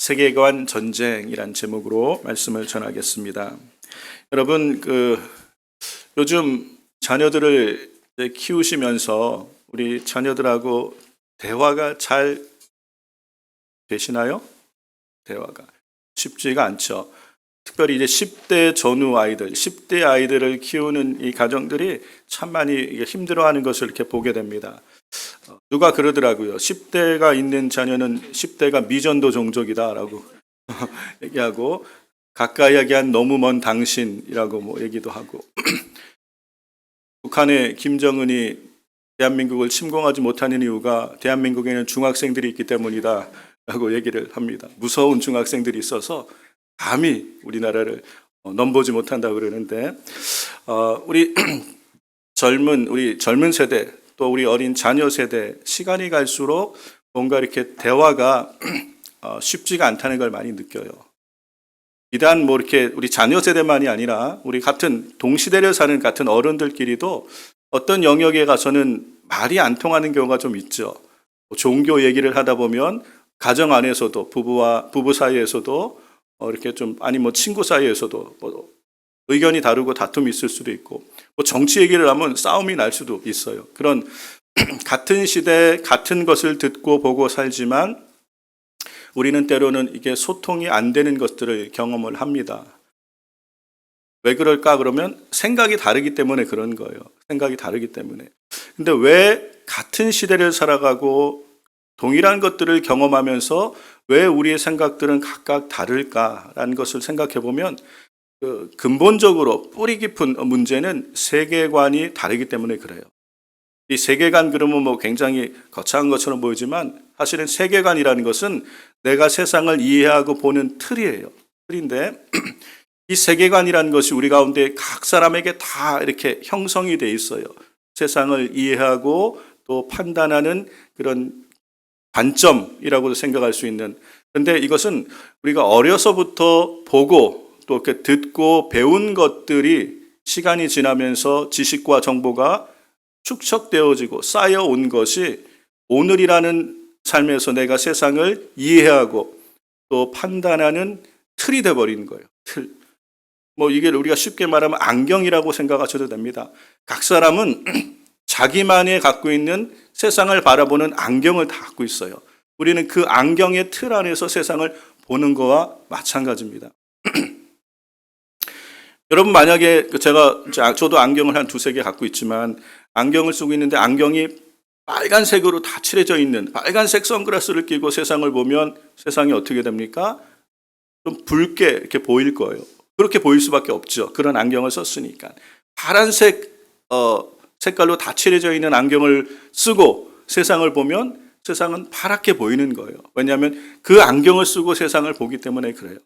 세계관 전쟁이란 제목으로 말씀을 전하겠습니다. 여러분, 요즘 자녀들을 키우시면서 우리 자녀들하고 대화가 잘 되시나요? 대화가 쉽지가 않죠. 특별히 이제 10대 전후 아이들, 10대 아이들을 키우는 이 가정들이 참 많이 힘들어하는 것을 이렇게 보게 됩니다. 누가 그러더라고요. 10대가 있는 자녀는 10대가 미전도 종족이다라고 얘기하고, 가까이 얘기한 너무 먼 당신이라고 얘기도 하고, 북한의 김정은이 대한민국을 침공하지 못하는 이유가 대한민국에는 중학생들이 있기 때문이다 라고 얘기를 합니다. 무서운 중학생들이 있어서 감히 우리나라를 넘보지 못한다고 그러는데, 우리 젊은 세대, 또 우리 어린 자녀 세대, 시간이 갈수록 뭔가 이렇게 대화가 쉽지가 않다는 걸 많이 느껴요. 비단 이렇게 우리 자녀 세대만이 아니라 우리 같은 동시대를 사는 같은 어른들끼리도 어떤 영역에 가서는 말이 안 통하는 경우가 좀 있죠. 종교 얘기를 하다 보면 가정 안에서도 부부 사이에서도 이렇게 좀, 아니 친구 사이에서도 의견이 다르고 다툼이 있을 수도 있고, 정치 얘기를 하면 싸움이 날 수도 있어요. 그런 같은 시대 같은 것을 듣고 보고 살지만 우리는 때로는 이게 소통이 안 되는 것들을 경험을 합니다. 왜 그럴까? 그러면 생각이 다르기 때문에 그런 거예요. 생각이 다르기 때문에. 근데 왜 같은 시대를 살아가고 동일한 것들을 경험하면서 왜 우리의 생각들은 각각 다를까라는 것을 생각해 보면, 근본적으로 뿌리 깊은 문제는 세계관이 다르기 때문에 그래요. 이 세계관 그러면 굉장히 거창한 것처럼 보이지만, 사실은 세계관이라는 것은 내가 세상을 이해하고 보는 틀이에요. 틀인데 이 세계관이라는 것이 우리 가운데 각 사람에게 다 이렇게 형성이 돼 있어요. 세상을 이해하고 또 판단하는 그런 관점이라고도 생각할 수 있는. 그런데 이것은 우리가 어려서부터 보고 또 이렇게 듣고 배운 것들이 시간이 지나면서 지식과 정보가 축적되어지고 쌓여온 것이 오늘이라는 삶에서 내가 세상을 이해하고 또 판단하는 틀이 되어버린 거예요. 틀. 이게 우리가 쉽게 말하면 안경이라고 생각하셔도 됩니다. 각 사람은 자기만이 갖고 있는 세상을 바라보는 안경을 다 갖고 있어요. 우리는 그 안경의 틀 안에서 세상을 보는 거와 마찬가지입니다. 여러분, 만약에 저도 안경을 한 두세 개 갖고 있지만, 안경을 쓰고 있는데 안경이 빨간색으로 다 칠해져 있는 빨간색 선글라스를 끼고 세상을 보면 세상이 어떻게 됩니까? 좀 붉게 이렇게 보일 거예요. 그렇게 보일 수밖에 없죠. 그런 안경을 썼으니까. 파란색 색깔로 다 칠해져 있는 안경을 쓰고 세상을 보면 세상은 파랗게 보이는 거예요. 왜냐하면 그 안경을 쓰고 세상을 보기 때문에 그래요.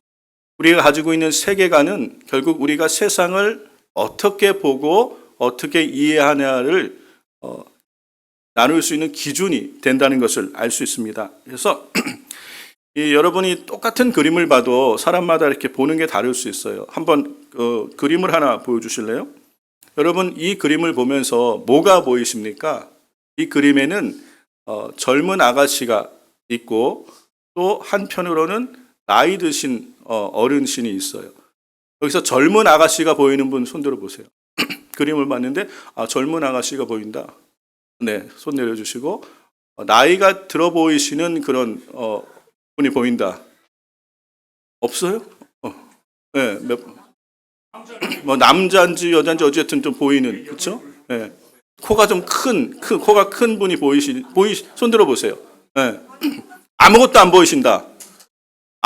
우리가 가지고 있는 세계관은 결국 우리가 세상을 어떻게 보고 어떻게 이해하냐를 나눌 수 있는 기준이 된다는 것을 알 수 있습니다. 그래서 여러분이 똑같은 그림을 봐도 사람마다 이렇게 보는 게 다를 수 있어요. 한번 그림을 하나 보여주실래요? 여러분, 이 그림을 보면서 뭐가 보이십니까? 이 그림에는 젊은 아가씨가 있고 또 한편으로는 나이 드신 어른신이 있어요. 여기서 젊은 아가씨가 보이는 분 손 들어보세요. 그림을 봤는데 젊은 아가씨가 보인다. 네, 손 내려주시고, 나이가 들어 보이시는 그런 분이 보인다. 없어요? 네, 남자인지 여자인지 어쨌든 좀 보이는, 그렇죠? 네. 코가 좀 코가 큰 분이 손 들어보세요. 네. 아무것도 안 보이신다.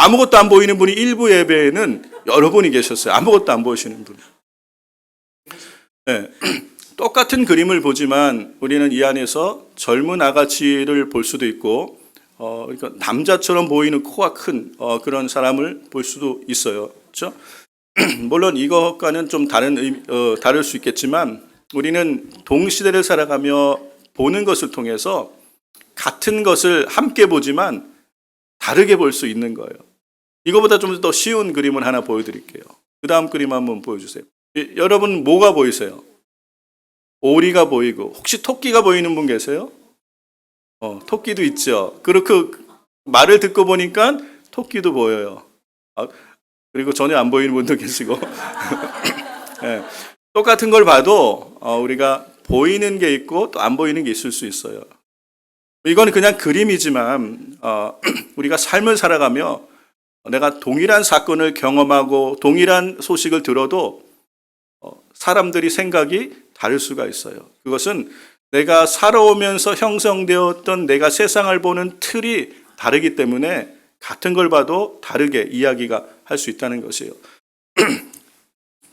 아무것도 안 보이는 분이 일부 예배에는 여러 분이 계셨어요. 아무것도 안 보이시는 분. 네. 똑같은 그림을 보지만 우리는 이 안에서 젊은 아가씨를 볼 수도 있고, 그러니까 남자처럼 보이는 코가 큰 그런 사람을 볼 수도 있어요. 그렇죠? 물론 이것과는 좀 다를 수 있겠지만, 우리는 동시대를 살아가며 보는 것을 통해서 같은 것을 함께 보지만 다르게 볼 수 있는 거예요. 이거보다 좀 더 쉬운 그림을 하나 보여드릴게요. 그 다음 그림 한번 보여주세요. 여러분, 뭐가 보이세요? 오리가 보이고, 혹시 토끼가 보이는 분 계세요? 토끼도 있죠. 그렇게 말을 듣고 보니까 토끼도 보여요. 그리고 전혀 안 보이는 분도 계시고. 네, 똑같은 걸 봐도 우리가 보이는 게 있고 또 안 보이는 게 있을 수 있어요. 이건 그냥 그림이지만 우리가 삶을 살아가며 내가 동일한 사건을 경험하고 동일한 소식을 들어도 사람들이 생각이 다를 수가 있어요. 그것은 내가 살아오면서 형성되었던 내가 세상을 보는 틀이 다르기 때문에 같은 걸 봐도 다르게 이야기가 할 수 있다는 것이에요.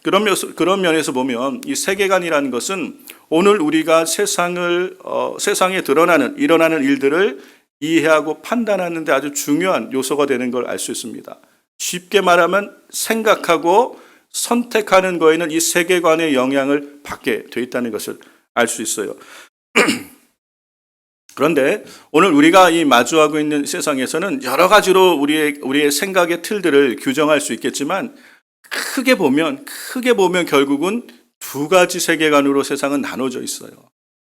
그런 면에서 보면 이 세계관이라는 것은 오늘 우리가 세상에 일어나는 일들을 이해하고 판단하는 데 아주 중요한 요소가 되는 걸 알 수 있습니다. 쉽게 말하면 생각하고 선택하는 거에는 이 세계관의 영향을 받게 돼 있다는 것을 알 수 있어요. 그런데 오늘 우리가 이 마주하고 있는 세상에서는 여러 가지로 우리의 생각의 틀들을 규정할 수 있겠지만 크게 보면 결국은 두 가지 세계관으로 세상은 나눠져 있어요.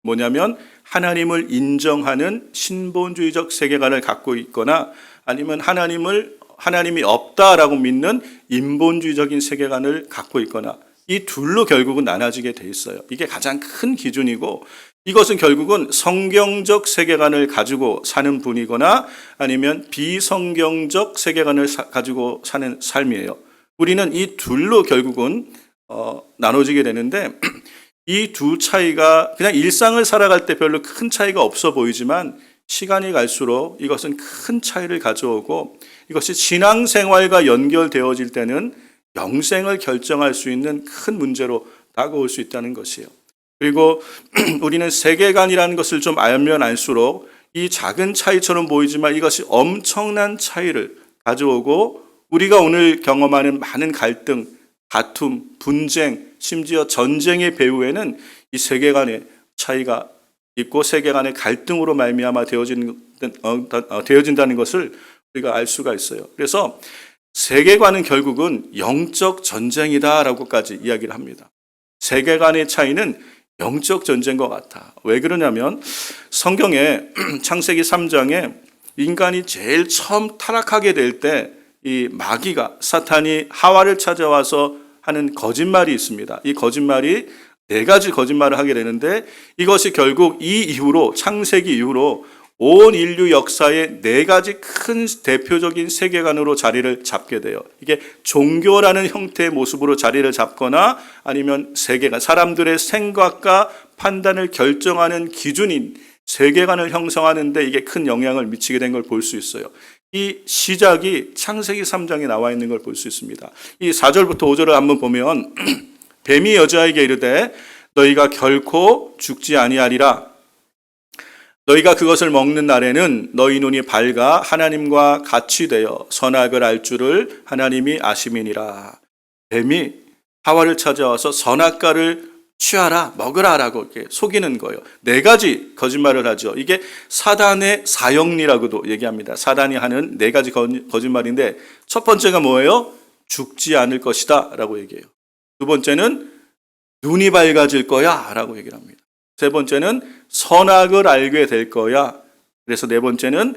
뭐냐면 하나님을 인정하는 신본주의적 세계관을 갖고 있거나 아니면 하나님이 없다라고 믿는 인본주의적인 세계관을 갖고 있거나 이 둘로 결국은 나눠지게 돼 있어요. 이게 가장 큰 기준이고 이것은 결국은 성경적 세계관을 가지고 사는 분이거나 아니면 비성경적 세계관을 가지고 사는 삶이에요. 우리는 이 둘로 결국은 나눠지게 되는데 이 두 차이가 그냥 일상을 살아갈 때 별로 큰 차이가 없어 보이지만 시간이 갈수록 이것은 큰 차이를 가져오고 이것이 신앙생활과 연결되어질 때는 영생을 결정할 수 있는 큰 문제로 다가올 수 있다는 것이에요. 그리고 우리는 세계관이라는 것을 좀 알면 알수록 이 작은 차이처럼 보이지만 이것이 엄청난 차이를 가져오고 우리가 오늘 경험하는 많은 갈등, 다툼, 분쟁, 심지어 전쟁의 배후에는 이 세계관의 차이가 있고 세계관의 갈등으로 말미암아 되어진다는 것을 우리가 알 수가 있어요. 그래서 세계관은 결국은 영적 전쟁이다라고까지 이야기를 합니다. 세계관의 차이는 영적 전쟁인 것 같아. 왜 그러냐면 성경에 창세기 3장에 인간이 제일 처음 타락하게 될 때 이 마귀가 사탄이 하와를 찾아와서 하는 거짓말이 있습니다. 이 거짓말이 네 가지 거짓말을 하게 되는데 이것이 결국 이 이후로 창세기 이후로 온 인류 역사의 네 가지 큰 대표적인 세계관으로 자리를 잡게 돼요. 이게 종교라는 형태의 모습으로 자리를 잡거나 아니면 세계관, 사람들의 생각과 판단을 결정하는 기준인 세계관을 형성하는 데 이게 큰 영향을 미치게 된 걸 볼 수 있어요. 이 시작이 창세기 3장에 나와 있는 걸 볼 수 있습니다. 이 4절부터 5절을 한번 보면 뱀이 여자에게 이르되 너희가 결코 죽지 아니하리라. 너희가 그것을 먹는 날에는 너희 눈이 밝아 하나님과 같이 되어 선악을 알 줄을 하나님이 아심이니라. 뱀이 하와를 찾아와서 선악과를 취하라, 먹으라라고 이렇게 속이는 거예요. 네 가지 거짓말을 하죠. 이게 사단의 사형리라고도 얘기합니다. 사단이 하는 네 가지 거짓말인데 첫 번째가 뭐예요? 죽지 않을 것이다 라고 얘기해요. 두 번째는 눈이 밝아질 거야 라고 얘기를 합니다. 세 번째는 선악을 알게 될 거야. 그래서 네 번째는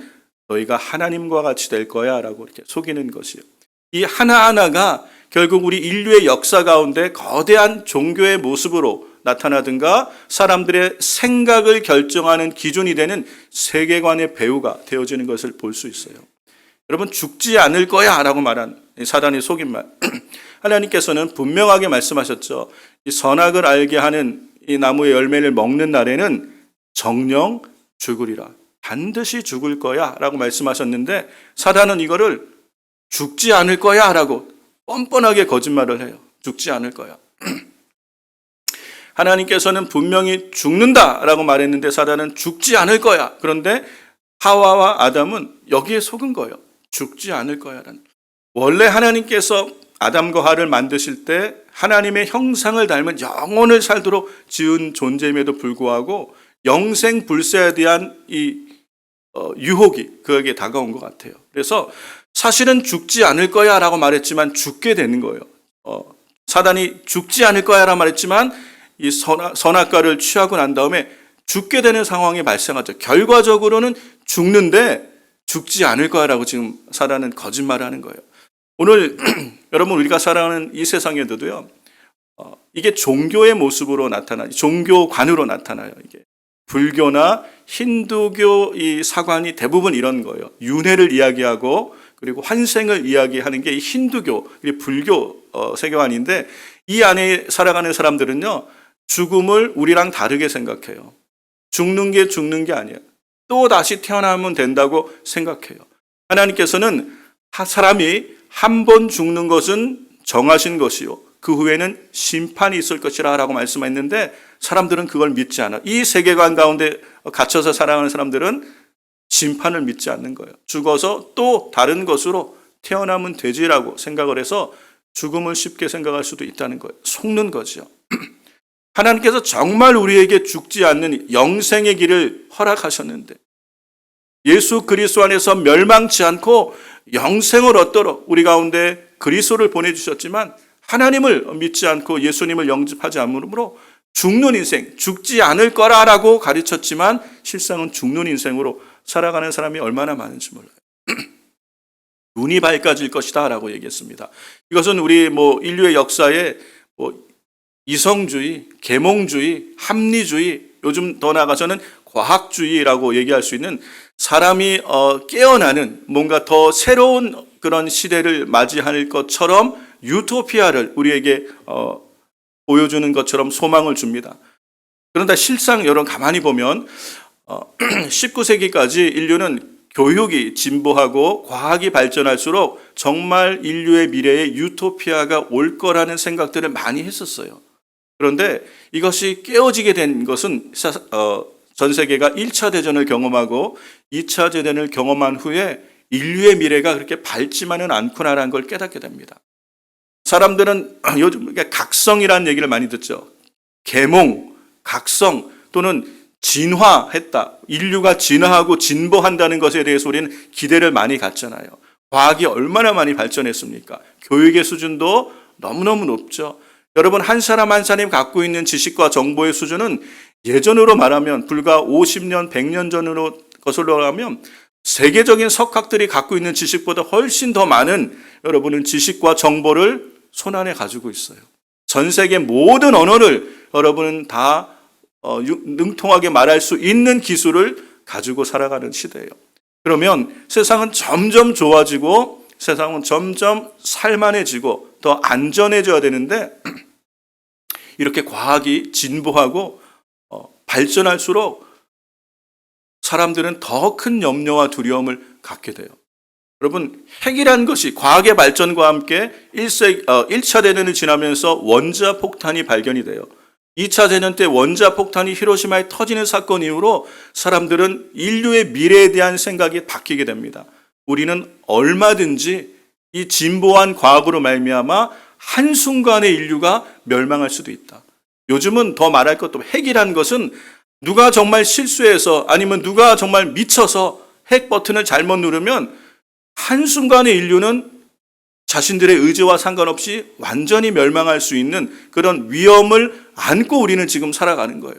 너희가 하나님과 같이 될 거야 라고 이렇게 속이는 것이에요. 이 하나하나가 결국 우리 인류의 역사 가운데 거대한 종교의 모습으로 나타나든가 사람들의 생각을 결정하는 기준이 되는 세계관의 배후가 되어지는 것을 볼 수 있어요. 여러분 죽지 않을 거야 라고 말한 사단의 속인 말. 하나님께서는 분명하게 말씀하셨죠. 이 선악을 알게 하는 이 나무의 열매를 먹는 날에는 정령 죽으리라. 반드시 죽을 거야 라고 말씀하셨는데 사단은 이거를 죽지 않을 거야 라고 뻔뻔하게 거짓말을 해요. 죽지 않을 거야. 하나님께서는 분명히 죽는다라고 말했는데 사단은 죽지 않을 거야. 그런데 하와와 아담은 여기에 속은 거예요. 죽지 않을 거야라는. 원래 하나님께서 아담과 하와를 만드실 때 하나님의 형상을 닮은 영원을 살도록 지은 존재임에도 불구하고 영생 불세에 대한 이 유혹이 그에게 다가온 것 같아요. 그래서 사실은 죽지 않을 거야 라고 말했지만 죽게 되는 거예요. 사단이 죽지 않을 거야 라고 말했지만 이 선악과를 취하고 난 다음에 죽게 되는 상황이 발생하죠. 결과적으로는 죽는데 죽지 않을 거야라고 지금 살아가는 거짓말을 하는 거예요. 오늘 여러분 우리가 살아가는 이 세상에도요, 이게 종교의 모습으로 나타나요. 종교관으로 나타나요. 이게 불교나 힌두교 이 사관이 대부분 이런 거예요. 윤회를 이야기하고 그리고 환생을 이야기하는 게 이 힌두교, 불교 세계관인데, 이 안에 살아가는 사람들은요, 죽음을 우리랑 다르게 생각해요. 죽는 게 아니에요. 또 다시 태어나면 된다고 생각해요. 하나님께서는 사람이 한 번 죽는 것은 정하신 것이요, 그 후에는 심판이 있을 것이라 라고 말씀했는데, 사람들은 그걸 믿지 않아. 이 세계관 가운데 갇혀서 살아가는 사람들은 심판을 믿지 않는 거예요. 죽어서 또 다른 것으로 태어나면 되지라고 생각을 해서 죽음을 쉽게 생각할 수도 있다는 거예요. 속는 거죠. 하나님께서 정말 우리에게 죽지 않는 영생의 길을 허락하셨는데, 예수 그리스도 안에서 멸망치 않고 영생을 얻도록 우리 가운데 그리스도를 보내주셨지만, 하나님을 믿지 않고 예수님을 영접하지 않으므로 죽는 인생, 죽지 않을 거라라고 가르쳤지만 실상은 죽는 인생으로 살아가는 사람이 얼마나 많은지 몰라요. 눈이 밝아질 것이다 라고 얘기했습니다. 이것은 우리 인류의 역사에 이성주의, 계몽주의, 합리주의, 요즘 더 나아가서는 과학주의라고 얘기할 수 있는, 사람이 깨어나는 뭔가 더 새로운 그런 시대를 맞이할 것처럼 유토피아를 우리에게 보여주는 것처럼 소망을 줍니다. 그런데 실상 여러분 가만히 보면 19세기까지 인류는 교육이 진보하고 과학이 발전할수록 정말 인류의 미래에 유토피아가 올 거라는 생각들을 많이 했었어요. 그런데 이것이 깨어지게 된 것은 전 세계가 1차 대전을 경험하고 2차 대전을 경험한 후에 인류의 미래가 그렇게 밝지만은 않구나라는 걸 깨닫게 됩니다. 사람들은 요즘 각성이라는 얘기를 많이 듣죠. 계몽, 각성 또는 진화했다. 인류가 진화하고 진보한다는 것에 대해서 우리는 기대를 많이 갖잖아요. 과학이 얼마나 많이 발전했습니까? 교육의 수준도 너무너무 높죠. 여러분, 한 사람 한 사람이 갖고 있는 지식과 정보의 수준은 예전으로 말하면 불과 50년, 100년 전으로 거슬러 가면 세계적인 석학들이 갖고 있는 지식보다 훨씬 더 많은 여러분은 지식과 정보를 손안에 가지고 있어요. 전 세계 모든 언어를 여러분은 다 능통하게 말할 수 있는 기술을 가지고 살아가는 시대예요. 그러면 세상은 점점 좋아지고 세상은 점점 살만해지고 더 안전해져야 되는데, 이렇게 과학이 진보하고 발전할수록 사람들은 더 큰 염려와 두려움을 갖게 돼요. 여러분, 핵이란 것이 과학의 발전과 함께 1차 대전을 지나면서 원자폭탄이 발견이 돼요. 2차 대전 때 원자폭탄이 히로시마에 터지는 사건 이후로 사람들은 인류의 미래에 대한 생각이 바뀌게 됩니다. 우리는 얼마든지 이 진보한 과학으로 말미암아 한순간에 인류가 멸망할 수도 있다. 요즘은 더 말할 것도, 핵이란 것은 누가 정말 실수해서 아니면 누가 정말 미쳐서 핵 버튼을 잘못 누르면 한순간에 인류는 자신들의 의지와 상관없이 완전히 멸망할 수 있는 그런 위험을 안고 우리는 지금 살아가는 거예요.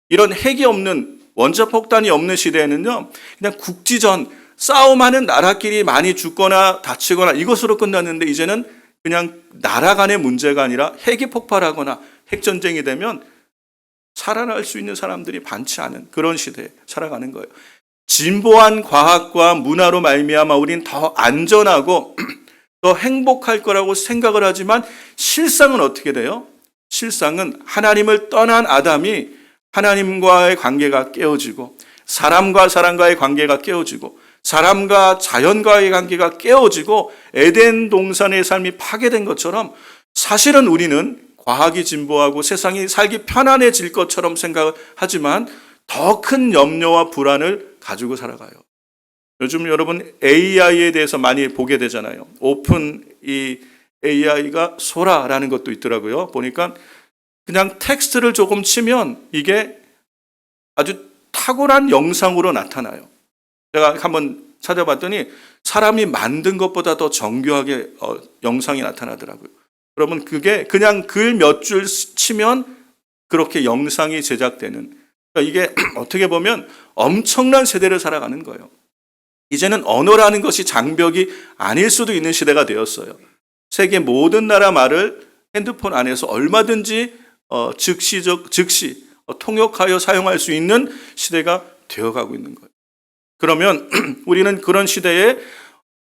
이런 핵이 없는, 원자폭탄이 없는 시대에는요, 그냥 국지전, 싸움하는 나라끼리 많이 죽거나 다치거나 이것으로 끝났는데, 이제는 그냥 나라 간의 문제가 아니라 핵이 폭발하거나 핵전쟁이 되면 살아날 수 있는 사람들이 많지 않은 그런 시대에 살아가는 거예요. 진보한 과학과 문화로 말미암아 우린 더 안전하고 더 행복할 거라고 생각을 하지만, 실상은 어떻게 돼요? 실상은 하나님을 떠난 아담이 하나님과의 관계가 깨어지고, 사람과 사람과의 관계가 깨어지고, 사람과 자연과의 관계가 깨어지고, 에덴 동산의 삶이 파괴된 것처럼, 사실은 우리는 과학이 진보하고 세상이 살기 편안해질 것처럼 생각하지만 더 큰 염려와 불안을 가지고 살아가요. 요즘 여러분 AI에 대해서 많이 보게 되잖아요. 오픈 이 AI가 소라라는 것도 있더라고요. 보니까 그냥 텍스트를 조금 치면 이게 아주 탁월한 영상으로 나타나요. 제가 한번 찾아봤더니 사람이 만든 것보다 더 정교하게 영상이 나타나더라고요. 여러분, 그게 그냥 글 몇 줄 치면 그렇게 영상이 제작되는, 그러니까 이게 어떻게 보면 엄청난 세대를 살아가는 거예요. 이제는 언어라는 것이 장벽이 아닐 수도 있는 시대가 되었어요. 세계 모든 나라 말을 핸드폰 안에서 얼마든지 즉시 통역하여 사용할 수 있는 시대가 되어가고 있는 거예요. 그러면 우리는 그런 시대에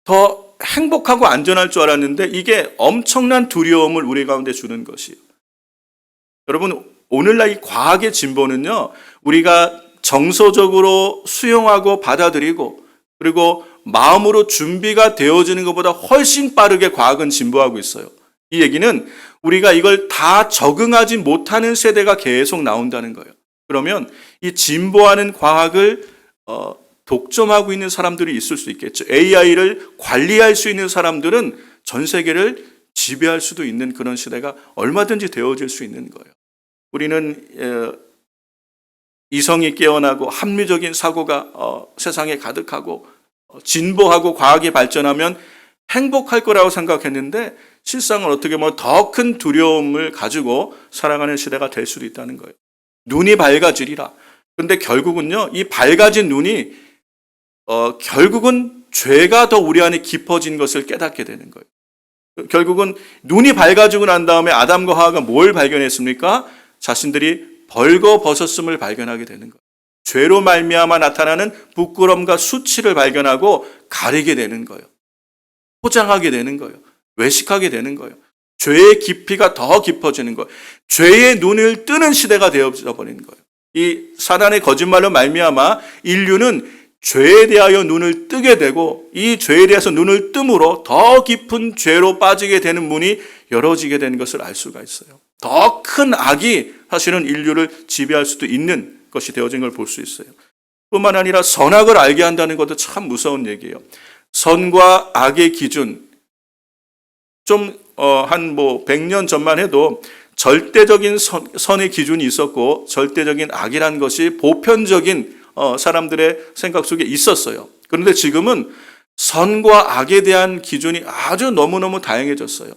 더 행복하고 안전할 줄 알았는데 이게 엄청난 두려움을 우리 가운데 주는 것이에요. 여러분, 오늘날 이 과학의 진보는요, 우리가 정서적으로 수용하고 받아들이고 그리고 마음으로 준비가 되어지는 것보다 훨씬 빠르게 과학은 진보하고 있어요. 이 얘기는 우리가 이걸 다 적응하지 못하는 세대가 계속 나온다는 거예요. 그러면 이 진보하는 과학을 독점하고 있는 사람들이 있을 수 있겠죠. AI를 관리할 수 있는 사람들은 전 세계를 지배할 수도 있는 그런 시대가 얼마든지 되어질 수 있는 거예요. 우리는 이성이 깨어나고 합리적인 사고가 세상에 가득하고 진보하고 과학이 발전하면 행복할 거라고 생각했는데 실상은 어떻게 보면 더 큰 두려움을 가지고 살아가는 시대가 될 수도 있다는 거예요. 눈이 밝아지리라. 그런데 결국은요, 이 밝아진 눈이 결국은 죄가 더 우리 안에 깊어진 것을 깨닫게 되는 거예요. 결국은 눈이 밝아지고 난 다음에 아담과 하와가 뭘 발견했습니까? 자신들이 벌거벗었음을 발견하게 되는 거예요. 죄로 말미암아 나타나는 부끄러움과 수치를 발견하고 가리게 되는 거예요. 포장하게 되는 거예요. 외식하게 되는 거예요. 죄의 깊이가 더 깊어지는 거예요. 죄의 눈을 뜨는 시대가 되어져 버리는 거예요. 이 사단의 거짓말로 말미암아 인류는 죄에 대하여 눈을 뜨게 되고 이 죄에 대해서 눈을 뜸으로 더 깊은 죄로 빠지게 되는 문이 열어지게 되는 것을 알 수가 있어요. 더 큰 악이 사실은 인류를 지배할 수도 있는 것이 되어진 걸 볼 수 있어요. 뿐만 아니라 선악을 알게 한다는 것도 참 무서운 얘기예요. 선과 악의 기준, 한 100년 전만 해도 절대적인 선의 기준이 있었고 절대적인 악이라는 것이 보편적인 사람들의 생각 속에 있었어요. 그런데 지금은 선과 악에 대한 기준이 아주 너무너무 다양해졌어요.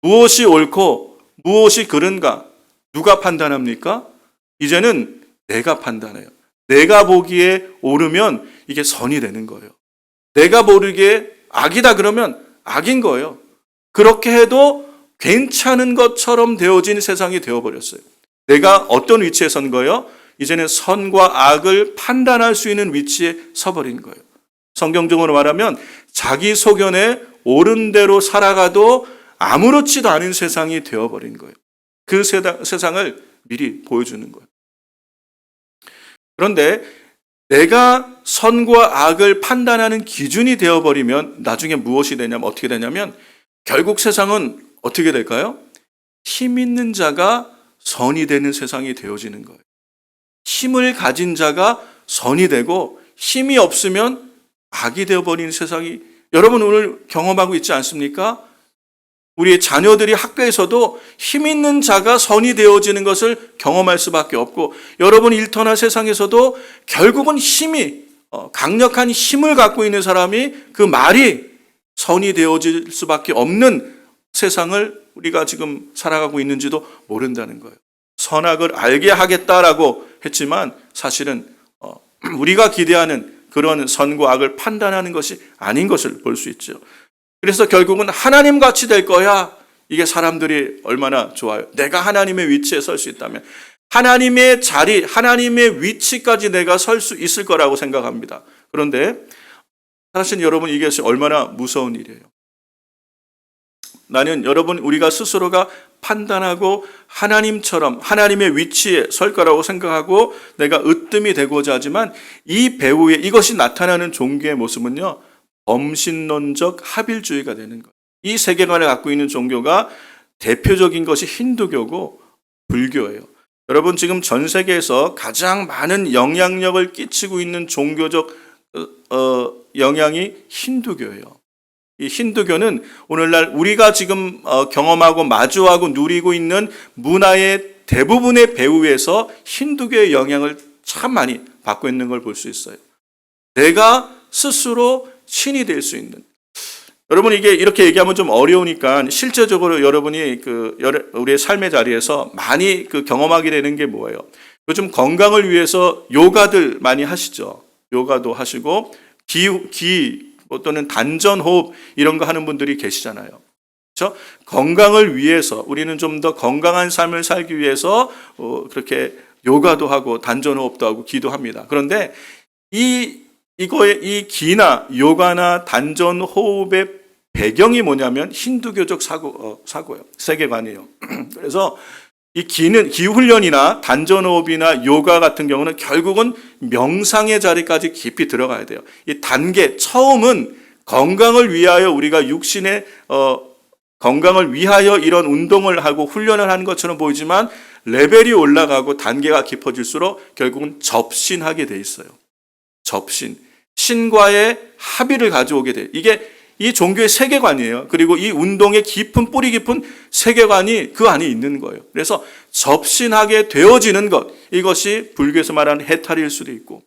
무엇이 옳고 무엇이 그른가 누가 판단합니까? 이제는 내가 판단해요. 내가 보기에 옳으면 이게 선이 되는 거예요. 내가 모르기에 악이다 그러면 악인 거예요. 그렇게 해도 괜찮은 것처럼 되어진 세상이 되어버렸어요. 내가 어떤 위치에 선 거예요? 이제는 선과 악을 판단할 수 있는 위치에 서버린 거예요. 성경적으로 말하면 자기 소견에 옳은 대로 살아가도 아무렇지도 않은 세상이 되어버린 거예요. 그 세상을 미리 보여주는 거예요. 그런데 내가 선과 악을 판단하는 기준이 되어버리면 나중에 무엇이 되냐면 어떻게 되냐면 결국 세상은 어떻게 될까요? 힘 있는 자가 선이 되는 세상이 되어지는 거예요. 힘을 가진 자가 선이 되고 힘이 없으면 악이 되어버리는 세상이 여러분 오늘 경험하고 있지 않습니까? 우리의 자녀들이 학교에서도 힘 있는 자가 선이 되어지는 것을 경험할 수밖에 없고 여러분 일터나 세상에서도 결국은 강력한 힘을 갖고 있는 사람이 그 말이 선이 되어질 수밖에 없는 세상을 우리가 지금 살아가고 있는지도 모른다는 거예요. 선악을 알게 하겠다라고 했지만 사실은 우리가 기대하는 그런 선과 악을 판단하는 것이 아닌 것을 볼 수 있죠. 그래서 결국은 하나님 같이 될 거야. 이게 사람들이 얼마나 좋아요. 내가 하나님의 위치에 설 수 있다면 하나님의 자리, 하나님의 위치까지 내가 설 수 있을 거라고 생각합니다. 그런데 사실 여러분 이게 얼마나 무서운 일이에요. 나는 여러분 우리가 스스로가 판단하고 하나님처럼 하나님의 위치에 설 거라고 생각하고 내가 으뜸이 되고자 하지만 이 배후에 이것이 나타나는 종교의 모습은요. 범신론적 합일주의가 되는 거예요. 이 세계관을 갖고 있는 종교가 대표적인 것이 힌두교고 불교예요. 여러분 지금 전 세계에서 가장 많은 영향력을 끼치고 있는 종교적 영향이 힌두교예요. 이 힌두교는 오늘날 우리가 지금 경험하고 마주하고 누리고 있는 문화의 대부분의 배후에서 힌두교의 영향을 참 많이 받고 있는 걸 볼 수 있어요. 내가 스스로 신이 될 수 있는. 여러분 이게 이렇게 얘기하면 좀 어려우니까 실제적으로 여러분이 우리의 삶의 자리에서 많이 경험하게 되는 게 뭐예요? 요즘 건강을 위해서 요가들 많이 하시죠. 요가도 하시고 또는 단전호흡 이런 거 하는 분들이 계시잖아요. 그렇죠? 건강을 위해서 우리는 좀 더 건강한 삶을 살기 위해서 그렇게 요가도 하고 단전호흡도 하고 기도합니다. 그런데 이 기나 요가나 단전호흡의 배경이 뭐냐면 힌두교적 사고예요. 세계관이에요. 그래서 이 기후훈련이나 단전호흡이나 요가 같은 경우는 결국은 명상의 자리까지 깊이 들어가야 돼요. 이 단계, 처음은 건강을 위하여 우리가 육신의 건강을 위하여 이런 운동을 하고 훈련을 하는 것처럼 보이지만 레벨이 올라가고 단계가 깊어질수록 결국은 접신하게 돼 있어요. 접신. 신과의 합의를 가져오게 돼요. 이게 이 종교의 세계관이에요. 그리고 이 운동의 뿌리 깊은 세계관이 그 안에 있는 거예요. 그래서 접신하게 되어지는 것, 이것이 불교에서 말하는 해탈일 수도 있고,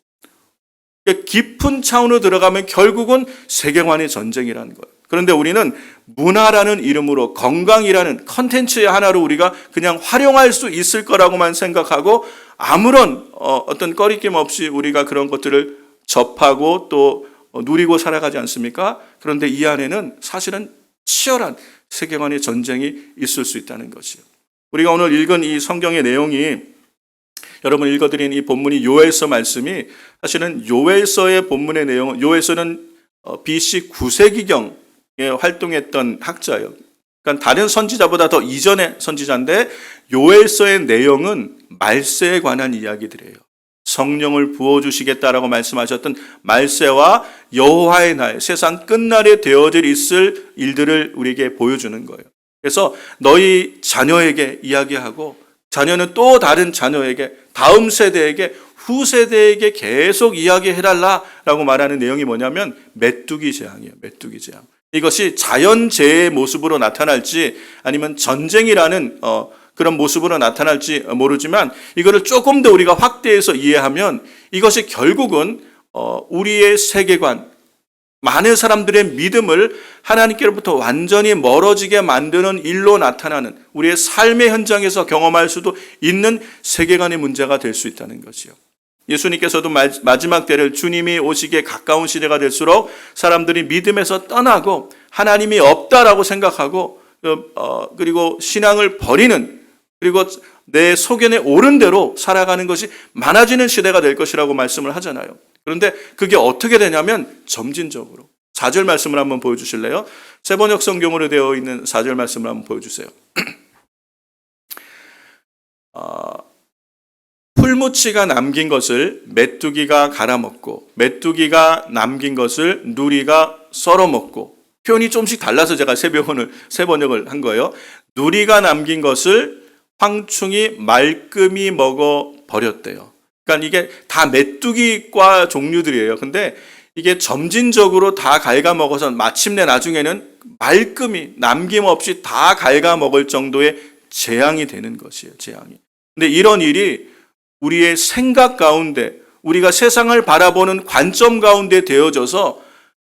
깊은 차원으로 들어가면 결국은 세계관의 전쟁이라는 거예요. 그런데 우리는 문화라는 이름으로 건강이라는 컨텐츠의 하나로 우리가 그냥 활용할 수 있을 거라고만 생각하고 아무런 어떤 꺼리낌 없이 우리가 그런 것들을 접하고 또 누리고 살아가지 않습니까? 그런데 이 안에는 사실은 치열한 세계관의 전쟁이 있을 수 있다는 것이요. 우리가 오늘 읽은 이 성경의 내용이, 여러분 읽어드린 이 본문이 요엘서 말씀이 사실은 요엘서의 본문의 내용은, 요엘서는 BC 9세기경에 활동했던 학자예요. 그러니까 다른 선지자보다 더 이전의 선지자인데 요엘서의 내용은 말세에 관한 이야기들이에요. 성령을 부어주시겠다라고 말씀하셨던 말세와 여호와의 날, 세상 끝날에 되어질 있을 일들을 우리에게 보여주는 거예요. 그래서 너희 자녀에게 이야기하고 자녀는 또 다른 자녀에게, 다음 세대에게, 후세대에게 계속 이야기해달라라고 말하는 내용이 뭐냐면 메뚜기 재앙이에요. 메뚜기 재앙. 이것이 자연재해의 모습으로 나타날지 아니면 전쟁이라는 그런 모습으로 나타날지 모르지만 이거를 조금 더 우리가 확대해서 이해하면 이것이 결국은 우리의 세계관, 많은 사람들의 믿음을 하나님께로부터 완전히 멀어지게 만드는 일로 나타나는 우리의 삶의 현장에서 경험할 수도 있는 세계관의 문제가 될 수 있다는 것이요. 예수님께서도 마지막 때를 주님이 오시기에 가까운 시대가 될수록 사람들이 믿음에서 떠나고 하나님이 없다라고 생각하고 그리고 신앙을 버리는, 그리고 내 소견에 옳은 대로 살아가는 것이 많아지는 시대가 될 것이라고 말씀을 하잖아요. 그런데 그게 어떻게 되냐면 점진적으로. 4절 말씀을 한번 보여주실래요? 세번역 성경으로 되어 있는 4절 말씀을 한번 보여주세요. 풀무치가 남긴 것을 메뚜기가 갈아먹고 메뚜기가 남긴 것을 누리가 썰어먹고, 표현이 좀씩 달라서 제가 세 번역을 한 거예요. 누리가 남긴 것을 황충이 말끔히 먹어 버렸대요. 그러니까 이게 다 메뚜기과 종류들이에요. 근데 이게 점진적으로 다 갉아먹어서 마침내 나중에는 말끔히 남김없이 다 갉아먹을 정도의 재앙이 되는 것이에요. 재앙이. 근데 이런 일이 우리의 생각 가운데, 우리가 세상을 바라보는 관점 가운데 되어져서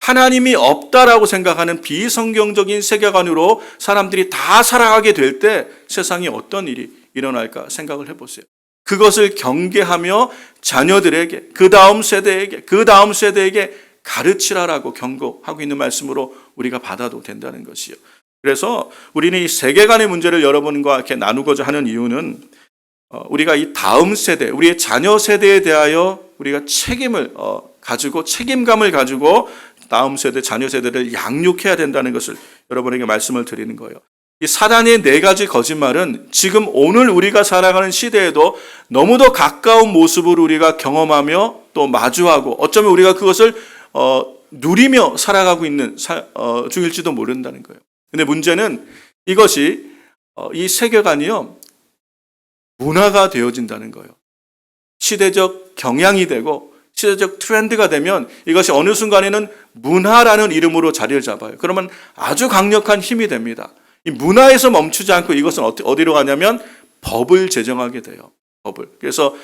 하나님이 없다라고 생각하는 비성경적인 세계관으로 사람들이 다 살아가게 될 때 세상에 어떤 일이 일어날까 생각을 해보세요. 그것을 경계하며 자녀들에게, 그 다음 세대에게 가르치라라고 경고하고 있는 말씀으로 우리가 받아도 된다는 것이요. 그래서 우리는 이 세계관의 문제를 여러분과 이렇게 나누고자 하는 이유는 우리가 이 다음 세대, 우리의 자녀 세대에 대하여 우리가 책임감을 가지고 다음 세대, 자녀 세대를 양육해야 된다는 것을 여러분에게 말씀을 드리는 거예요. 이 사단의 4가지 거짓말은 지금 오늘 우리가 살아가는 시대에도 너무도 가까운 모습으로 우리가 경험하며 또 마주하고 어쩌면 우리가 그것을 누리며 살아가고 있는 중일지도 모른다는 거예요. 근데 문제는 이것이 이 세계관이요, 문화가 되어진다는 거예요. 시대적 경향이 되고 시대적 트렌드가 되면 이것이 어느 순간에는 문화라는 이름으로 자리를 잡아요. 그러면 아주 강력한 힘이 됩니다. 이 문화에서 멈추지 않고 이것은 어디로 가냐면 법을 제정하게 돼요. 법을. 그래서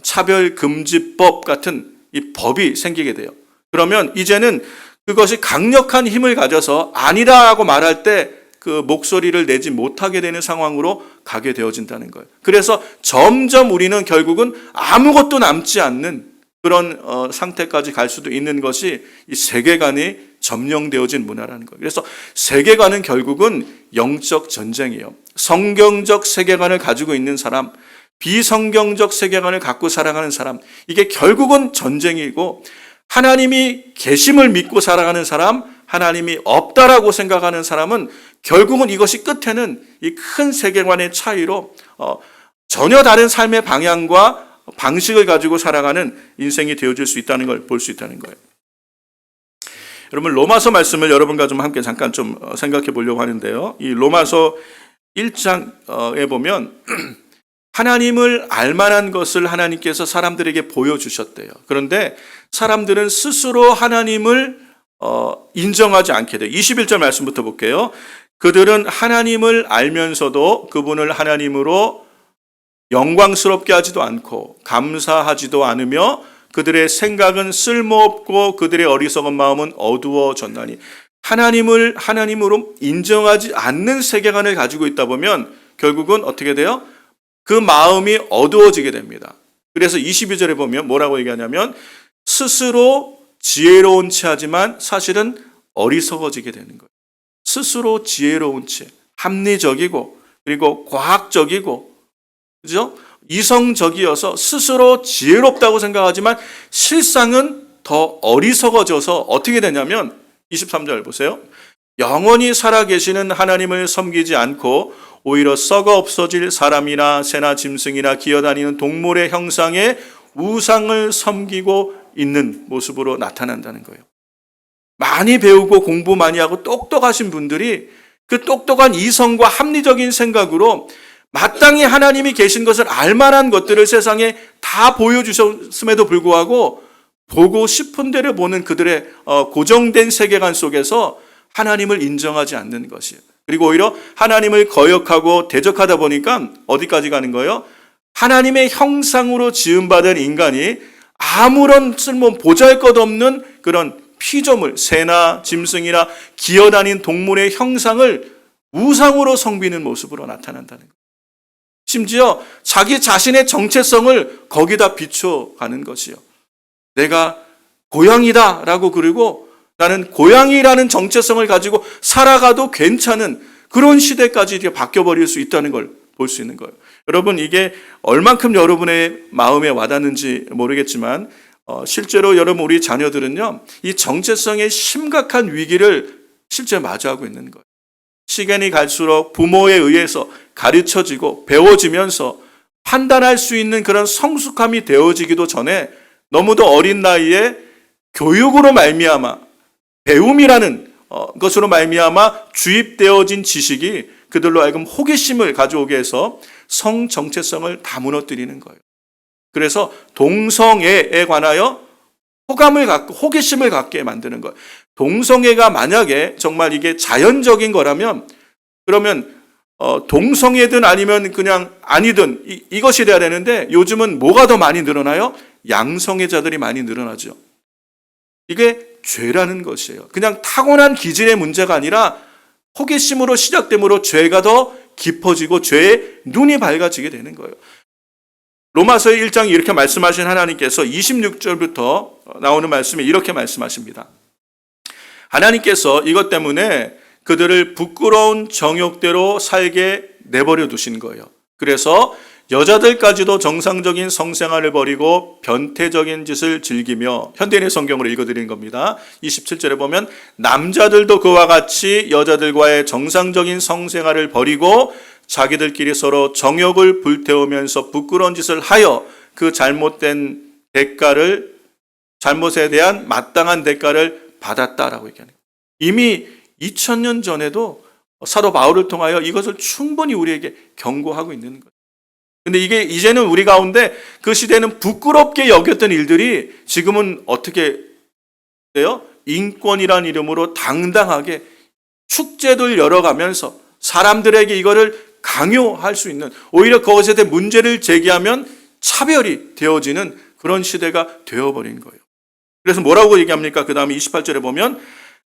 차별금지법 같은 이 법이 생기게 돼요. 그러면 이제는 그것이 강력한 힘을 가져서 아니라고 말할 때 그 목소리를 내지 못하게 되는 상황으로 가게 되어진다는 거예요. 그래서 점점 우리는 결국은 아무것도 남지 않는 그런 상태까지 갈 수도 있는 것이 이 세계관이 점령되어진 문화라는 거예요. 그래서 세계관은 결국은 영적 전쟁이에요. 성경적 세계관을 가지고 있는 사람, 비성경적 세계관을 갖고 살아가는 사람, 이게 결국은 전쟁이고, 하나님이 계심을 믿고 살아가는 사람, 하나님이 없다라고 생각하는 사람은 결국은 이것이 끝에는 이 큰 세계관의 차이로 전혀 다른 삶의 방향과 방식을 가지고 살아가는 인생이 되어질 수 있다는 걸 볼 수 있다는 거예요. 여러분, 로마서 말씀을 여러분과 좀 함께 잠깐 좀 생각해 보려고 하는데요. 이 로마서 1장에 보면 하나님을 알만한 것을 하나님께서 사람들에게 보여주셨대요. 그런데 사람들은 스스로 하나님을 인정하지 않게 돼요. 21절 말씀부터 볼게요. 그들은 하나님을 알면서도 그분을 하나님으로 영광스럽게 하지도 않고 감사하지도 않으며 그들의 생각은 쓸모없고 그들의 어리석은 마음은 어두워졌나니. 하나님을 하나님으로 인정하지 않는 세계관을 가지고 있다 보면 결국은 어떻게 돼요? 그 마음이 어두워지게 됩니다. 그래서 22절에 보면 뭐라고 얘기하냐면 스스로 지혜로운 채 하지만 사실은 어리석어지게 되는 거예요. 스스로 지혜로운 채, 합리적이고 그리고 과학적이고, 그죠? 이성적이어서 스스로 지혜롭다고 생각하지만 실상은 더 어리석어져서 어떻게 되냐면 23절 보세요. 영원히 살아계시는 하나님을 섬기지 않고 오히려 썩어 없어질 사람이나 새나 짐승이나 기어다니는 동물의 형상의 우상을 섬기고 있는 모습으로 나타난다는 거예요. 많이 배우고 공부 많이 하고 똑똑하신 분들이 그 똑똑한 이성과 합리적인 생각으로 마땅히 하나님이 계신 것을 알만한 것들을 세상에 다 보여주셨음에도 불구하고 보고 싶은 대로 보는 그들의 고정된 세계관 속에서 하나님을 인정하지 않는 것이에요. 그리고 오히려 하나님을 거역하고 대적하다 보니까 어디까지 가는 거예요? 하나님의 형상으로 지음받은 인간이 아무런 쓸모 보잘것없는 그런 피조물, 새나 짐승이나 기어다닌 동물의 형상을 우상으로 섬기는 모습으로 나타난다는 거예요. 심지어 자기 자신의 정체성을 거기다 비춰가는 것이요. 내가 고양이다라고, 그리고 나는 고양이라는 정체성을 가지고 살아가도 괜찮은 그런 시대까지 바뀌어버릴 수 있다는 걸 볼 수 있는 거예요. 여러분, 이게 얼만큼 여러분의 마음에 와닿는지 모르겠지만 실제로 여러분 우리 자녀들은요, 이 정체성의 심각한 위기를 실제 마주하고 있는 거예요. 시간이 갈수록 부모에 의해서 가르쳐지고 배워지면서 판단할 수 있는 그런 성숙함이 되어지기도 전에 너무도 어린 나이에 교육으로 말미암아, 배움이라는 것으로 말미암아 주입되어진 지식이 그들로 하여금 호기심을 가져오게 해서 성 정체성을 다 무너뜨리는 거예요. 그래서 동성애에 관하여 호감을 갖고 호기심을 갖게 만드는 거예요. 동성애가 만약에 정말 이게 자연적인 거라면, 그러면 동성애든 아니면 그냥 아니든 이것이 돼야 되는데, 요즘은 뭐가 더 많이 늘어나요? 양성애자들이 많이 늘어나죠. 이게 죄라는 것이에요. 그냥 타고난 기질의 문제가 아니라 호기심으로 시작됨으로 죄가 더 깊어지고 죄의 눈이 밝아지게 되는 거예요. 로마서의 1장 이렇게 말씀하신 하나님께서 26절부터 나오는 말씀에 이렇게 말씀하십니다. 하나님께서 이것 때문에 그들을 부끄러운 정욕대로 살게 내버려 두신 거예요. 그래서 여자들까지도 정상적인 성생활을 버리고 변태적인 짓을 즐기며, 현대인의 성경으로 읽어드리는 겁니다. 27절에 보면 남자들도 그와 같이 여자들과의 정상적인 성생활을 버리고 자기들끼리 서로 정욕을 불태우면서 부끄러운 짓을 하여 그 잘못된 대가를, 잘못에 대한 마땅한 대가를 받았다라고 얘기하는 거예요. 이미 2000년 전에도 사도 바울을 통하여 이것을 충분히 우리에게 경고하고 있는 거예요. 근데 이게 이제는 우리 가운데 그 시대는 부끄럽게 여겼던 일들이 지금은 어떻게 돼요? 인권이란 이름으로 당당하게 축제들 열어가면서 사람들에게 이거를 강요할 수 있는, 오히려 그것에 대해 문제를 제기하면 차별이 되어지는 그런 시대가 되어버린 거예요. 그래서 뭐라고 얘기합니까? 그 다음에 28절에 보면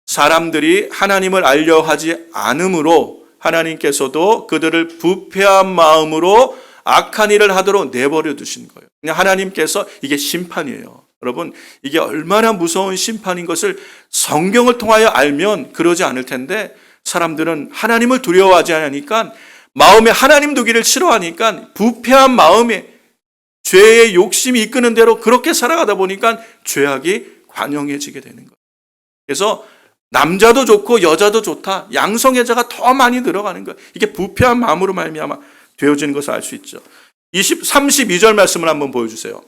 사람들이 하나님을 알려 하지 않으므로 하나님께서도 그들을 부패한 마음으로 악한 일을 하도록 내버려 두신 거예요. 그냥 하나님께서, 이게 심판이에요. 여러분, 이게 얼마나 무서운 심판인 것을 성경을 통하여 알면 그러지 않을 텐데, 사람들은 하나님을 두려워하지 않으니까, 마음에 하나님 두기를 싫어하니까 부패한 마음에 죄의 욕심이 이끄는 대로 그렇게 살아가다 보니까 죄악이 관영해지게 되는 거예요. 그래서 남자도 좋고 여자도 좋다, 양성애자가 더 많이 들어가는 거예요. 이게 부패한 마음으로 말미암아 되어지는 것을 알 수 있죠. 32절 말씀을 한번 보여주세요.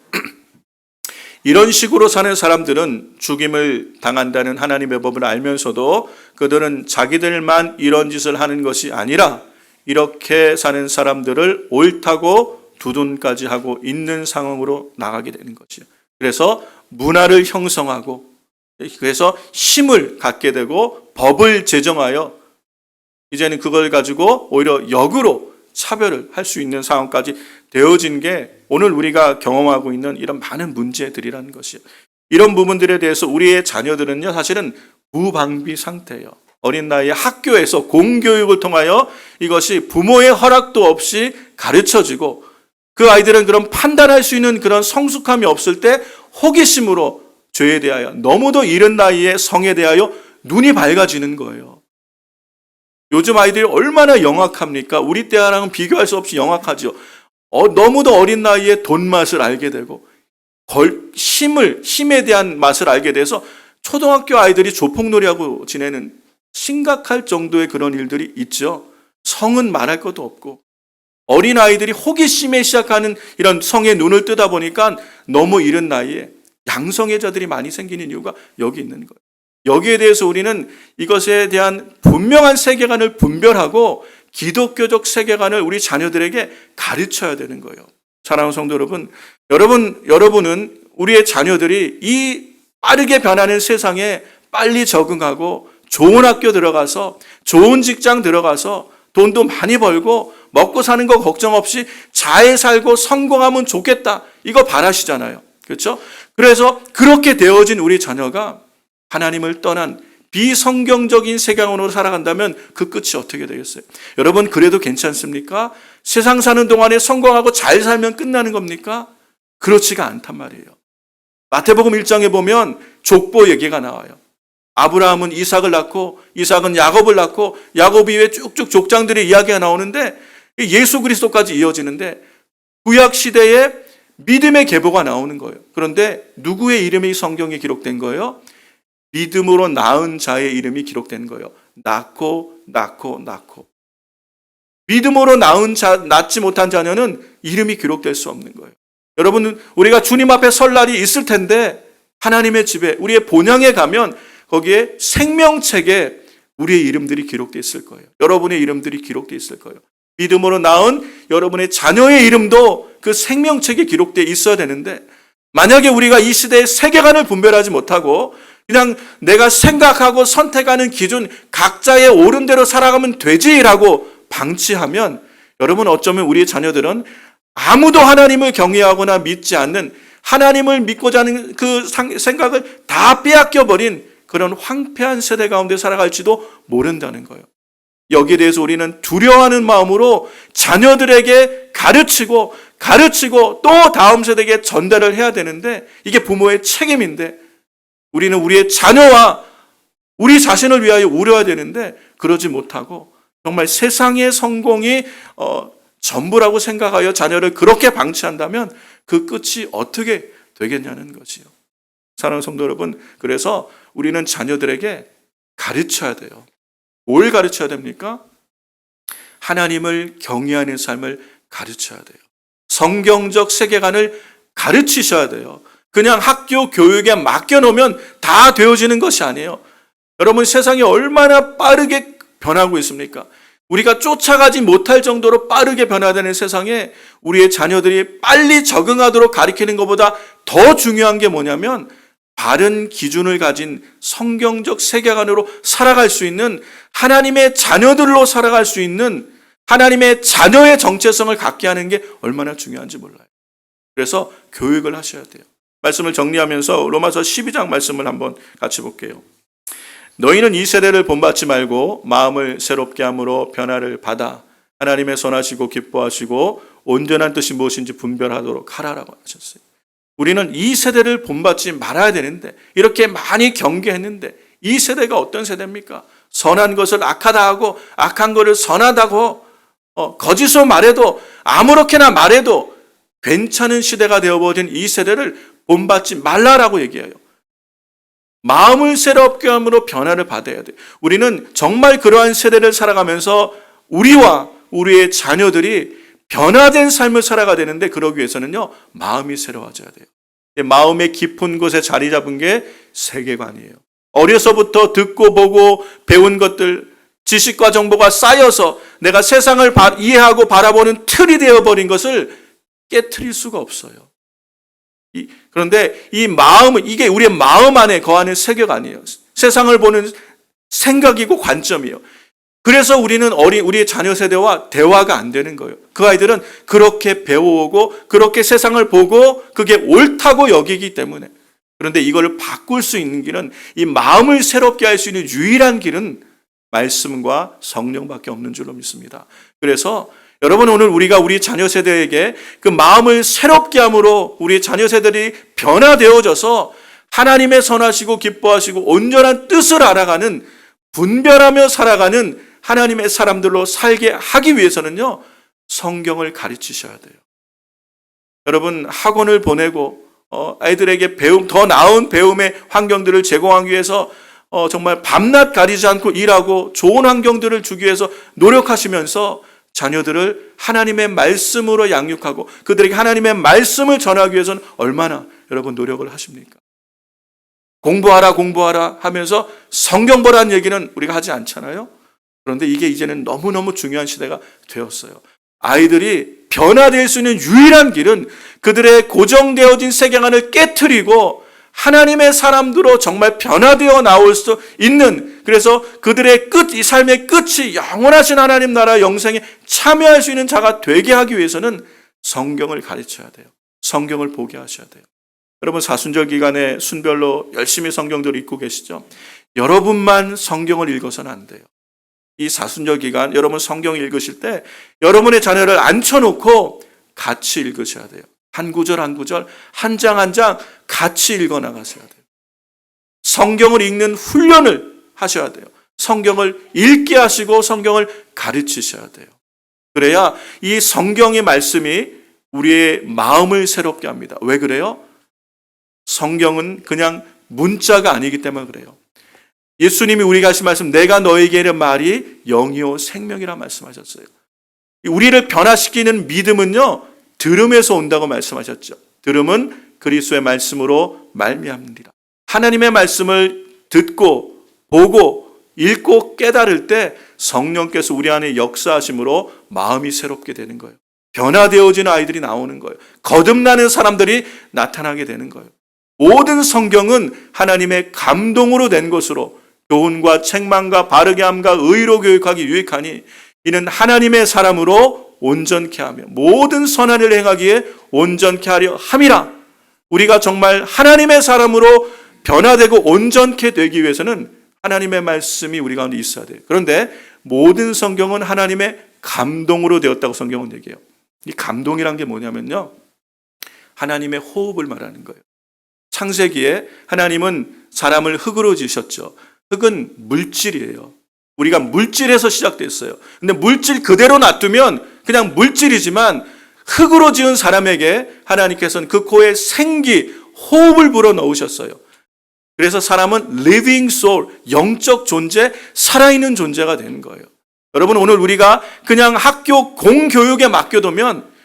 이런 식으로 사는 사람들은 죽임을 당한다는 하나님의 법을 알면서도 그들은 자기들만 이런 짓을 하는 것이 아니라 이렇게 사는 사람들을 옳다고 두둔까지 하고 있는 상황으로 나가게 되는 것이요. 그래서 문화를 형성하고, 그래서 힘을 갖게 되고 법을 제정하여 이제는 그걸 가지고 오히려 역으로 차별을 할 수 있는 상황까지 되어진 게 오늘 우리가 경험하고 있는 이런 많은 문제들이라는 것이에요. 이런 부분들에 대해서 우리의 자녀들은요, 사실은 무방비 상태예요. 어린 나이에 학교에서 공교육을 통하여 이것이 부모의 허락도 없이 가르쳐지고, 그 아이들은 그런 판단할 수 있는 그런 성숙함이 없을 때 호기심으로 죄에 대하여, 너무도 이른 나이에 성에 대하여 눈이 밝아지는 거예요. 요즘 아이들이 얼마나 영악합니까? 우리 때랑은 비교할 수 없이 영악하죠. 너무도 어린 나이에 돈 맛을 알게 되고, 힘에 대한 맛을 알게 돼서 초등학교 아이들이 조폭놀이하고 지내는 심각할 정도의 그런 일들이 있죠. 성은 말할 것도 없고, 어린 아이들이 호기심에 시작하는 이런 성에 눈을 뜨다 보니까 너무 이른 나이에 양성애자들이 많이 생기는 이유가 여기 있는 거예요. 여기에 대해서 우리는 이것에 대한 분명한 세계관을 분별하고 기독교적 세계관을 우리 자녀들에게 가르쳐야 되는 거예요. 사랑하는 성도 여러분, 여러분은 우리의 자녀들이 이 빠르게 변하는 세상에 빨리 적응하고 좋은 학교 들어가서 좋은 직장 들어가서 돈도 많이 벌고 먹고 사는 거 걱정 없이 잘 살고 성공하면 좋겠다, 이거 바라시잖아요. 그렇죠? 그래서 그렇게 되어진 우리 자녀가 하나님을 떠난 비성경적인 세계관으로 살아간다면 그 끝이 어떻게 되겠어요? 여러분, 그래도 괜찮습니까? 세상 사는 동안에 성공하고 잘 살면 끝나는 겁니까? 그렇지가 않단 말이에요. 마태복음 1장에 보면 족보 얘기가 나와요. 아브라함은 이삭을 낳고 이삭은 야곱을 낳고 야곱 이후에 쭉쭉 족장들의 이야기가 나오는데 예수 그리스도까지 이어지는데 구약 시대에 믿음의 계보가 나오는 거예요. 그런데 누구의 이름이 성경에 기록된 거예요? 믿음으로 낳은 자의 이름이 기록된 거예요. 낳고. 믿음으로 낳지 못한 자녀는 이름이 기록될 수 없는 거예요. 여러분, 우리가 주님 앞에 설 날이 있을 텐데 하나님의 집에, 우리의 본향에 가면 거기에 생명책에 우리의 이름들이 기록되어 있을 거예요. 여러분의 이름들이 기록되어 있을 거예요. 믿음으로 낳은 여러분의 자녀의 이름도 그 생명책에 기록되어 있어야 되는데, 만약에 우리가 이 시대의 세계관을 분별하지 못하고 그냥 내가 생각하고 선택하는 기준 각자의 옳은 대로 살아가면 되지라고 방치하면, 여러분, 어쩌면 우리의 자녀들은 아무도 하나님을 경외하거나 믿지 않는, 하나님을 믿고자 하는 그 생각을 다 빼앗겨버린 그런 황폐한 세대 가운데 살아갈지도 모른다는 거예요. 여기에 대해서 우리는 두려워하는 마음으로 자녀들에게 가르치고 또 다음 세대에게 전달을 해야 되는데, 이게 부모의 책임인데, 우리는 우리의 자녀와 우리 자신을 위하여 우려야 되는데 그러지 못하고 정말 세상의 성공이 전부라고 생각하여 자녀를 그렇게 방치한다면 그 끝이 어떻게 되겠냐는 것이요. 사랑하는 성도 여러분, 그래서 우리는 자녀들에게 가르쳐야 돼요. 뭘 가르쳐야 됩니까? 하나님을 경외하는 삶을 가르쳐야 돼요. 성경적 세계관을 가르치셔야 돼요. 그냥 학교 교육에 맡겨놓으면 다 되어지는 것이 아니에요. 여러분, 세상이 얼마나 빠르게 변하고 있습니까? 우리가 쫓아가지 못할 정도로 빠르게 변화되는 세상에 우리의 자녀들이 빨리 적응하도록 가르치는 것보다 더 중요한 게 뭐냐면, 바른 기준을 가진 성경적 세계관으로 살아갈 수 있는, 하나님의 자녀들로 살아갈 수 있는 하나님의 자녀의 정체성을 갖게 하는 게 얼마나 중요한지 몰라요. 그래서 교육을 하셔야 돼요. 말씀을 정리하면서 로마서 12장 말씀을 한번 같이 볼게요. 너희는 이 세대를 본받지 말고 마음을 새롭게 함으로 변화를 받아 하나님의 선하시고 기뻐하시고 온전한 뜻이 무엇인지 분별하도록 하라라고 하셨어요. 우리는 이 세대를 본받지 말아야 되는데, 이렇게 많이 경계했는데 이 세대가 어떤 세대입니까? 선한 것을 악하다 하고 악한 것을 선하다고 거짓으로 말해도 아무렇게나 말해도 괜찮은 시대가 되어버린 이 세대를 본받지 말라라고 얘기해요. 마음을 새롭게 함으로 변화를 받아야 돼요. 우리는 정말 그러한 세대를 살아가면서 우리와 우리의 자녀들이 변화된 삶을 살아가야 되는데, 그러기 위해서는요, 마음이 새로워져야 돼요. 마음의 깊은 곳에 자리 잡은 게 세계관이에요. 어려서부터 듣고 보고 배운 것들, 지식과 정보가 쌓여서 내가 세상을 이해하고 바라보는 틀이 되어버린 것을 깨트릴 수가 없어요. 그런데 이 마음은, 이게 우리의 마음 안에 거하는 세계관이에요. 세상을 보는 생각이고 관점이에요. 그래서 우리는 우리의 자녀 세대와 대화가 안 되는 거예요. 그 아이들은 그렇게 배워오고 그렇게 세상을 보고 그게 옳다고 여기기 때문에. 그런데 이걸 바꿀 수 있는 길은, 이 마음을 새롭게 할 수 있는 유일한 길은 말씀과 성령밖에 없는 줄로 믿습니다. 그래서 여러분, 오늘 우리가 우리 자녀 세대에게 그 마음을 새롭게 함으로 우리 자녀 세대들이 변화되어져서 하나님의 선하시고 기뻐하시고 온전한 뜻을 알아가는, 분별하며 살아가는 하나님의 사람들로 살게 하기 위해서는요, 성경을 가르치셔야 돼요. 여러분, 학원을 보내고 아이들에게 더 나은 배움의 환경들을 제공하기 위해서 정말 밤낮 가리지 않고 일하고 좋은 환경들을 주기 위해서 노력하시면서 자녀들을 하나님의 말씀으로 양육하고 그들에게 하나님의 말씀을 전하기 위해서는 얼마나 여러분 노력을 하십니까? 공부하라 하면서 성경 보라는 얘기는 우리가 하지 않잖아요. 그런데 이게 이제는 너무너무 중요한 시대가 되었어요. 아이들이 변화될 수 있는 유일한 길은 그들의 고정되어진 세계관을 깨트리고 하나님의 사람들로 정말 변화되어 나올 수 있는, 그래서 그들의 이 삶의 끝이 영원하신 하나님 나라 영생에 참여할 수 있는 자가 되게 하기 위해서는 성경을 가르쳐야 돼요. 성경을 보게 하셔야 돼요. 여러분, 사순절 기간에 순별로 열심히 성경들을 읽고 계시죠? 여러분만 성경을 읽어서는 안 돼요. 이 사순절 기간 여러분 성경 읽으실 때 여러분의 자녀를 앉혀놓고 같이 읽으셔야 돼요. 한 구절 한 구절, 한 장 한 장 같이 읽어 나가셔야 돼요. 성경을 읽는 훈련을 하셔야 돼요. 성경을 읽게 하시고 성경을 가르치셔야 돼요. 그래야 이 성경의 말씀이 우리의 마음을 새롭게 합니다. 왜 그래요? 성경은 그냥 문자가 아니기 때문에 그래요. 예수님이 우리가 하신 말씀, 내가 너에게 이르는 말이 영이요 생명이라 말씀하셨어요. 우리를 변화시키는 믿음은요, 들음에서 온다고 말씀하셨죠. 들음은 그리스도의 말씀으로 말미암느니라. 하나님의 말씀을 듣고 보고 읽고 깨달을 때 성령께서 우리 안에 역사하심으로 마음이 새롭게 되는 거예요. 변화되어지는 아이들이 나오는 거예요. 거듭나는 사람들이 나타나게 되는 거예요. 모든 성경은 하나님의 감동으로 된 것으로 교훈과 책망과 바르게 함과 의로 교육하기 유익하니 이는 하나님의 사람으로 온전케 하며 모든 선한 일을 행하기에 온전케 하려 함이라. 우리가 정말 하나님의 사람으로 변화되고 온전케 되기 위해서는 하나님의 말씀이 우리 가운데 있어야 돼요. 그런데 모든 성경은 하나님의 감동으로 되었다고 성경은 얘기해요. 이 감동이란 게 뭐냐면요, 하나님의 호흡을 말하는 거예요. 창세기에 하나님은 사람을 흙으로 지으셨죠. 흙은 물질이에요. 우리가 물질에서 시작됐어요. 근데 물질 그대로 놔두면 그냥 물질이지만 흙으로 지은 사람에게 하나님께서는 그 코에 생기, 호흡을 불어 넣으셨어요. 그래서 사람은 living soul, 영적 존재, 살아있는 존재가 되는 거예요. 여러분, 오늘 우리가 그냥 학교 공교육에 맡겨두면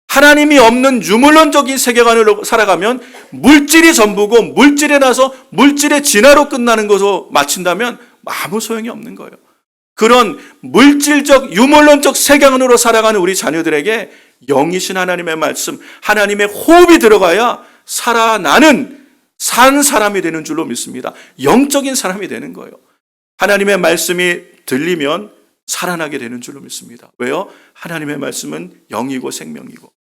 하나님이 없는 유물론적인 세계관으로 살아가면 물질이 전부고 물질에 나서 물질의 진화로 끝나는 것으로 마친다면 아무 소용이 없는 거예요. 그런 물질적 유물론적 세계관으로 살아가는 우리 자녀들에게 영이신 하나님의 말씀, 하나님의 호흡이 들어가야 살아나는 산 사람이 되는 줄로 믿습니다. 영적인 사람이 되는 거예요. 하나님의 말씀이 들리면 살아나게 되는 줄로 믿습니다. 왜요? 하나님의 말씀은 영이고 생명이고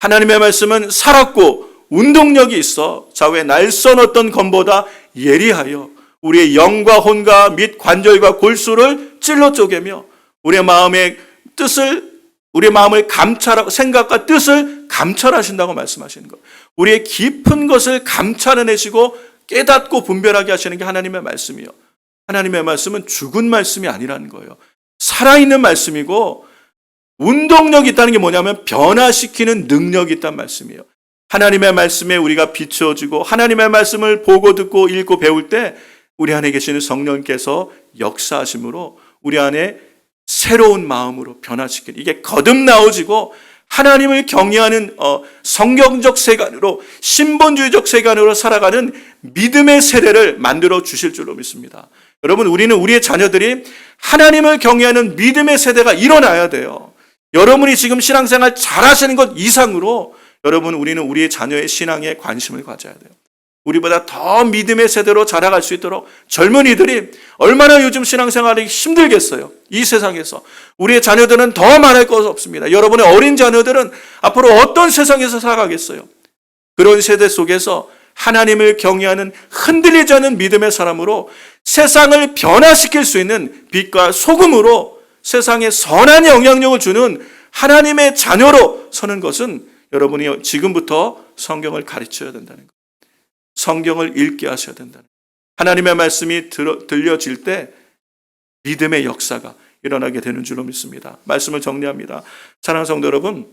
하나님의 말씀은 살았고 운동력이 있어 좌우의 날선 어떤 검보다 예리하여 우리의 영과 혼과 및 관절과 골수를 찔러 쪼개며 우리의 마음의 뜻을, 우리의 마음을 감찰하고 생각과 뜻을 감찰하신다고 말씀하시는 것. 우리의 깊은 것을 감찰해내시고 깨닫고 분별하게 하시는 게 하나님의 말씀이요. 하나님의 말씀은 죽은 말씀이 아니라는 거예요. 살아있는 말씀이고 운동력이 있다는 게 뭐냐면 변화시키는 능력이 있다는 말씀이에요. 하나님의 말씀에 우리가 비추어지고 하나님의 말씀을 보고 듣고 읽고 배울 때 우리 안에 계시는 성령께서 역사하심으로 우리 안에 새로운 마음으로 변화시키는, 이게 거듭나어지고 하나님을 경외하는 성경적 세간으로, 신본주의적 세간으로 살아가는 믿음의 세대를 만들어 주실 줄로 믿습니다. 여러분, 우리는 우리의 자녀들이 하나님을 경외하는 믿음의 세대가 일어나야 돼요. 여러분이 지금 신앙생활 잘하시는 것 이상으로 여러분, 우리는 우리의 자녀의 신앙에 관심을 가져야 돼요. 우리보다 더 믿음의 세대로 자라갈 수 있도록 젊은이들이 얼마나 요즘 신앙생활이 힘들겠어요. 이 세상에서. 우리의 자녀들은 더 말할 것 없습니다. 여러분의 어린 자녀들은 앞으로 어떤 세상에서 살아가겠어요. 그런 세대 속에서 하나님을 경외하는 흔들리지 않는 믿음의 사람으로 세상을 변화시킬 수 있는 빛과 소금으로 세상에 선한 영향력을 주는 하나님의 자녀로 서는 것은 여러분이 지금부터 성경을 가르쳐야 된다는 것. 성경을 읽게 하셔야 된다는 것. 하나님의 말씀이 들려질 때 믿음의 역사가 일어나게 되는 줄로 믿습니다. 말씀을 정리합니다. 사랑하는 성도 여러분,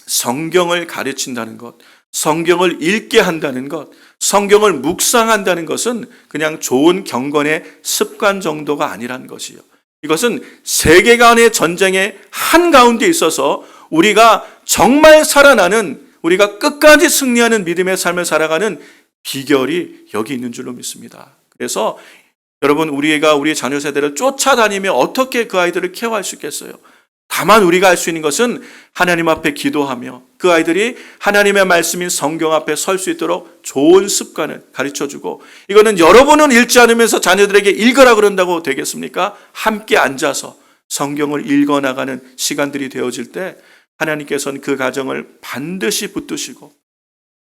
성경을 가르친다는 것, 성경을 읽게 한다는 것, 성경을 묵상한다는 것은 그냥 좋은 경건의 습관 정도가 아니라는 것이요. 이것은 세계관의 전쟁의 한가운데 있어서 우리가 정말 살아나는, 우리가 끝까지 승리하는 믿음의 삶을 살아가는 비결이 여기 있는 줄로 믿습니다. 그래서 여러분, 우리가 우리의 자녀 세대를 쫓아다니며 어떻게 그 아이들을 케어할 수 있겠어요? 다만 우리가 할 수 있는 것은 하나님 앞에 기도하며 그 아이들이 하나님의 말씀인 성경 앞에 설 수 있도록 좋은 습관을 가르쳐주고, 이거는 여러분은 읽지 않으면서 자녀들에게 읽으라 그런다고 되겠습니까? 함께 앉아서 성경을 읽어나가는 시간들이 되어질 때 하나님께서는 그 가정을 반드시 붙드시고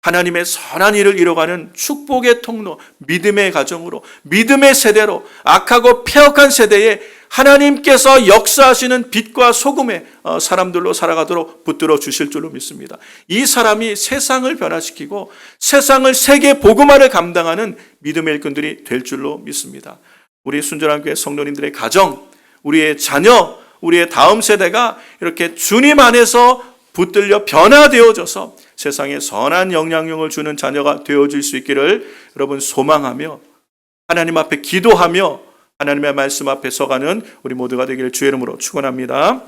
하나님의 선한 일을 이뤄가는 축복의 통로, 믿음의 가정으로, 믿음의 세대로, 악하고 폐역한 세대에 하나님께서 역사하시는 빛과 소금의 사람들로 살아가도록 붙들어 주실 줄로 믿습니다. 이 사람이 세상을 변화시키고 세상을 세계 복음화를 감당하는 믿음의 일꾼들이 될 줄로 믿습니다. 우리 순전한 교회 성도님들의 가정, 우리의 자녀, 우리의 다음 세대가 이렇게 주님 안에서 붙들려 변화되어져서 세상에 선한 영향력을 주는 자녀가 되어질 수 있기를 여러분 소망하며 하나님 앞에 기도하며 하나님의 말씀 앞에 서가는 우리 모두가 되기를 주의 이름으로 축원합니다.